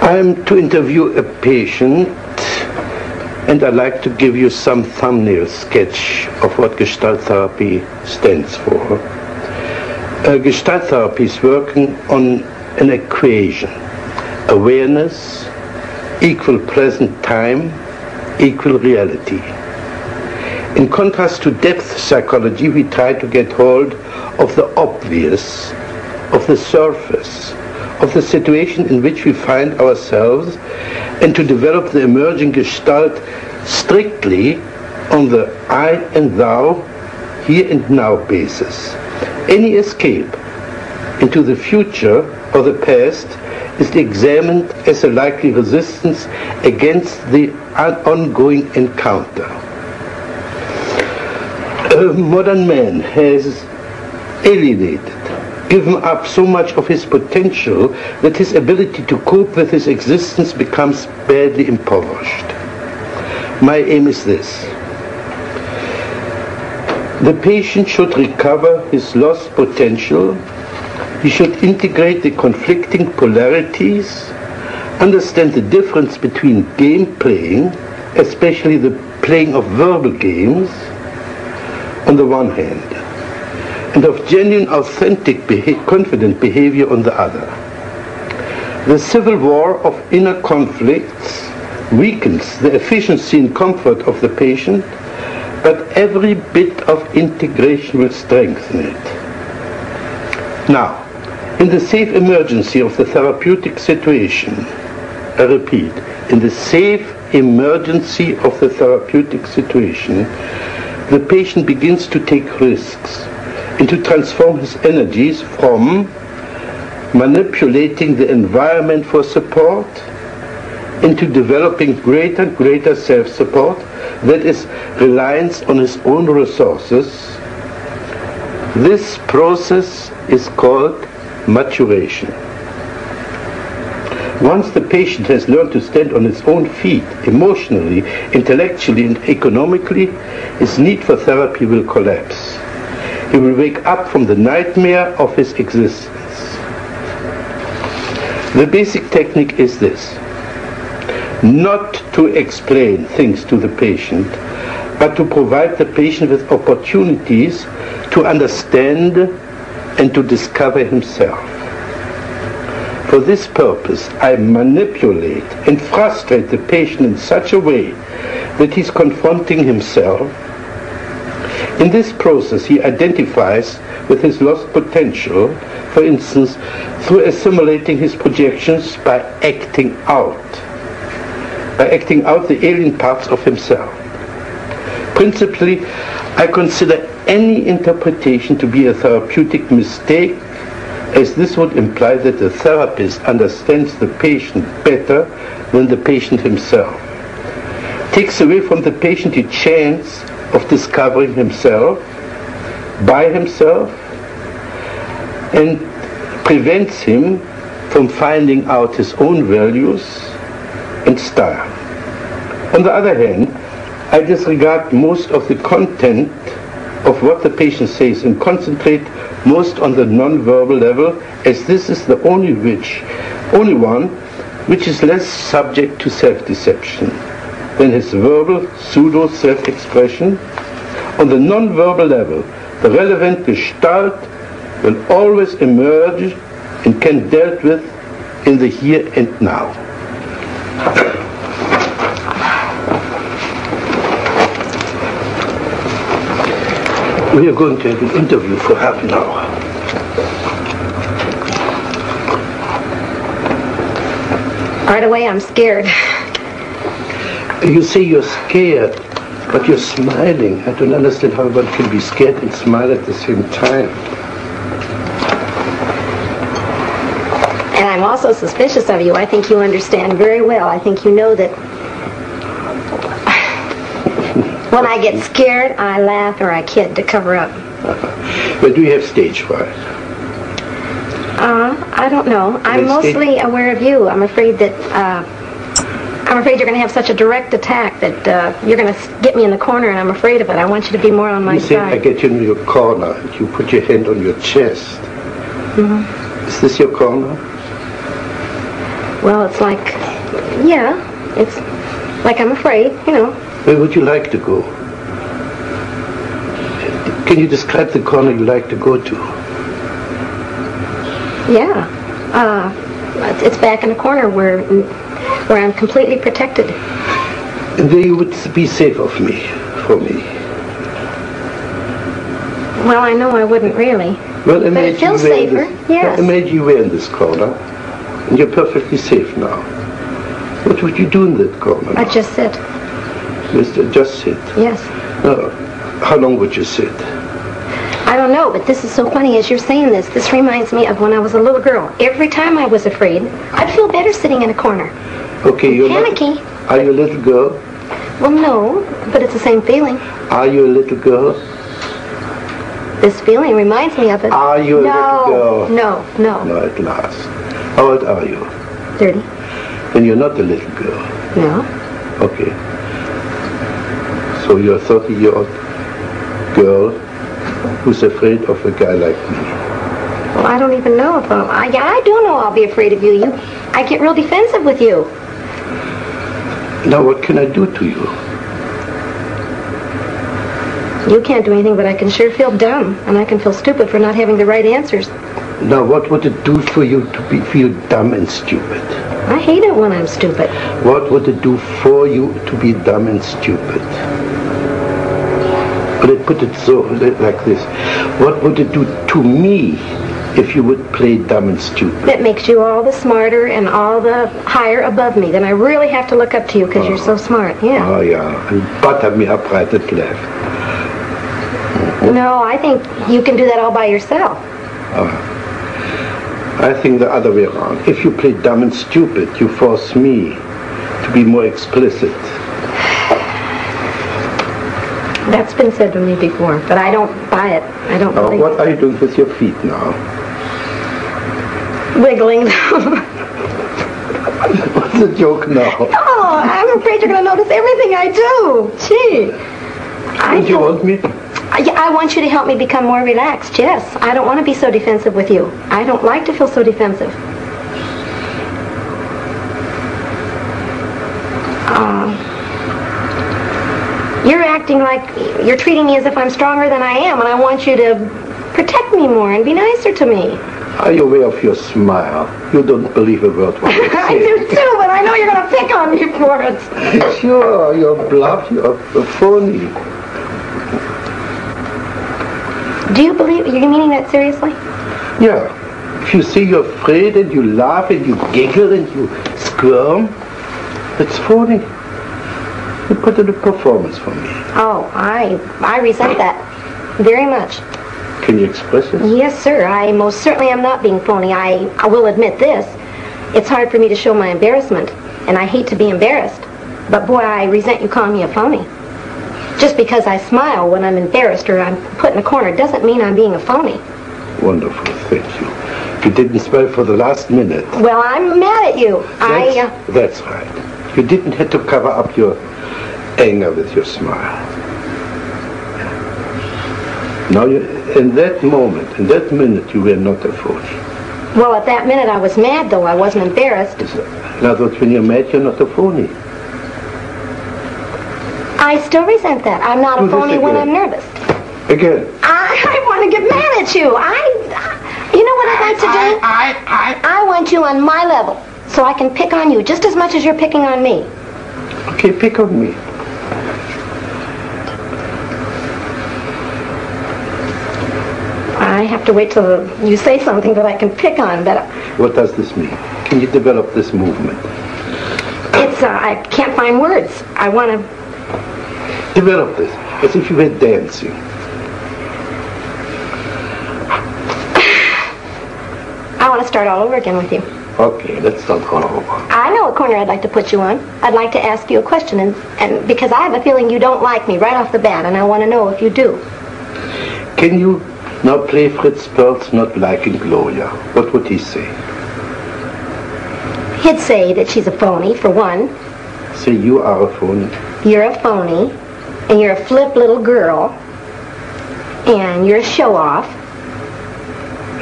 I'm to interview a patient, and I'd like to give you some thumbnail sketch of what Gestalt Therapy stands for. Gestalt Therapy is working on an equation: awareness equal present time equal reality. In contrast to depth psychology, we try to get hold of the obvious, of the surface, of the situation in which we find ourselves, and to develop the emerging Gestalt strictly on the I and thou, here and now basis. Any escape into the future or the past is examined as a likely resistance against the ongoing encounter. A modern man has alienated, given up so much of his potential that his ability to cope with his existence becomes badly impoverished. My aim is this: the patient should recover his lost potential. He should integrate the conflicting polarities, understand the difference between game playing, especially the playing of verbal games, on the one hand, and of genuine, authentic, confident behavior on the other. The civil war of inner conflicts weakens the efficiency and comfort of the patient, but every bit of integration will strengthen it. Now, in the safe emergency of the therapeutic situation, I repeat, in the safe emergency of the therapeutic situation, the patient begins to take risks and to transform his energies from manipulating the environment for support into developing greater self-support, that is, reliance on his own resources. This process is called maturation. Once the patient has learned to stand on his own feet, emotionally, intellectually, and economically, his need for therapy will collapse. He will wake up from the nightmare of his existence. The basic technique is this: not to explain things to the patient, but to provide the patient with opportunities to understand and to discover himself. For this purpose, I manipulate and frustrate the patient in such a way that he's confronting himself. In this process, he identifies with his lost potential, for instance, through assimilating his projections by acting out the alien parts of himself. Principally, I consider any interpretation to be a therapeutic mistake, as this would imply that the therapist understands the patient better than the patient himself. Takes away from the patient the chance of discovering himself by himself, and prevents him from finding out his own values and style. On the other hand, I disregard most of the content of what the patient says and concentrate most on the non-verbal level, as this is the only one which is less subject to self-deception than his verbal pseudo-self-expression. On the non-verbal level, the relevant Gestalt will always emerge and can be dealt with in the here and now. We are going to have an interview for half an hour. Right away, I'm scared. You say you're scared, but you're smiling. I don't understand how one can be scared and smile at the same time. And I'm also suspicious of you. I think you understand very well. I think you know that when I get scared, I laugh or I kid to cover up. But do you have stage fright? I don't know. I'm mostly aware of you. I'm afraid that you're going to have such a direct attack that you're going to get me in the corner, and I'm afraid of it. I want you to be more on my side. You say I get you in your corner, and you put your hand on your chest. Mm-hmm. Is this your corner? Well, it's like, yeah, it's like I'm afraid, you know. Where would you like to go? Can you describe the corner you like to go to? Yeah. It's back in a corner where I'm completely protected. And there you would be safe from me. Well, I know I wouldn't really. Well, but it feels safer, yes. Imagine you were in this corner, and you're perfectly safe now. What would you do in that corner now? I'd just sit. Just sit? Yes. How long would you sit? I don't know, but this is so funny as you're saying this. This reminds me of when I was a little girl. Every time I was afraid, I'd feel better sitting in a corner. Okay, you're panicky. Are you a little girl? Well, no, but it's the same feeling. Are you a little girl? This feeling reminds me of it. Are you a little girl? No. No, at last. How old are you? 30. Then you're not a little girl. No. Okay. So you're a 30-year-old girl who's afraid of a guy like me. Well, I don't even know if I do know I'll be afraid of you. I get real defensive with you. Now what can I do to you? You can't do anything, but I can sure feel dumb, and I can feel stupid for not having the right answers. Now what would it do for you to feel dumb and stupid? I hate it when I'm stupid. What would it do for you to be dumb and stupid? But I put it so like this. What would it do to me if you would play dumb and stupid? That makes you all the smarter and all the higher above me. Then I really have to look up to you because you're so smart. Yeah. Oh, yeah. And butter me up right and left. No, I think you can do that all by yourself. I think the other way around. If you play dumb and stupid, you force me to be more explicit. That's been said to me before, but I don't buy it. I don't believe it. What are you doing with your feet now? Wiggling. What's the joke now? Oh, I'm afraid you're going to notice everything I do. Gee. Don't you want me? I want you to help me become more relaxed, yes. I don't want to be so defensive with you. I don't like to feel so defensive. You're acting like you're treating me as if I'm stronger than I am, and I want you to protect me more and be nicer to me. Are you aware of your smile? You don't believe a word what you say. I do too, but I know you're going to pick on me for it. Sure, you're bluff, you're phony. Do you believe, you're meaning that seriously? Yeah. If you say you're afraid and you laugh and you giggle and you squirm, it's phony. You put in a performance for me. Oh, I resent that very much. Can you express it? Yes, sir. I most certainly am not being phony. I will admit this. It's hard for me to show my embarrassment, and I hate to be embarrassed. But boy, I resent you calling me a phony. Just because I smile when I'm embarrassed or I'm put in a corner doesn't mean I'm being a phony. Wonderful, thank you. You didn't smile for the last minute. Well, I'm mad at you. That's right. You didn't have to cover up your anger with your smile. Now, in that moment, in that minute, you were not a phony. Well, at that minute I was mad, though. I wasn't embarrassed. In other words, when you're mad, you're not a phony. I still resent that. I'm not a phony when I'm nervous. Again. I want to get mad at you. You know what I'd like to do? I want you on my level, so I can pick on you just as much as you're picking on me. Okay, pick on me. I have to wait till you say something that I can pick on, but... What does this mean? Can you develop this movement? I can't find words. I want to... Develop this, as if you were dancing. I want to start all over again with you. Okay, let's start all over. I know a corner I'd like to put you on. I'd like to ask you a question, and because I have a feeling you don't like me right off the bat, and I want to know if you do. Can you now play Fritz Perls not liking Gloria? What would he say? He'd say that she's a phony, for one. Say you are a phony. You're a phony, and you're a flip little girl, and you're a show-off.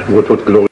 What would Gloria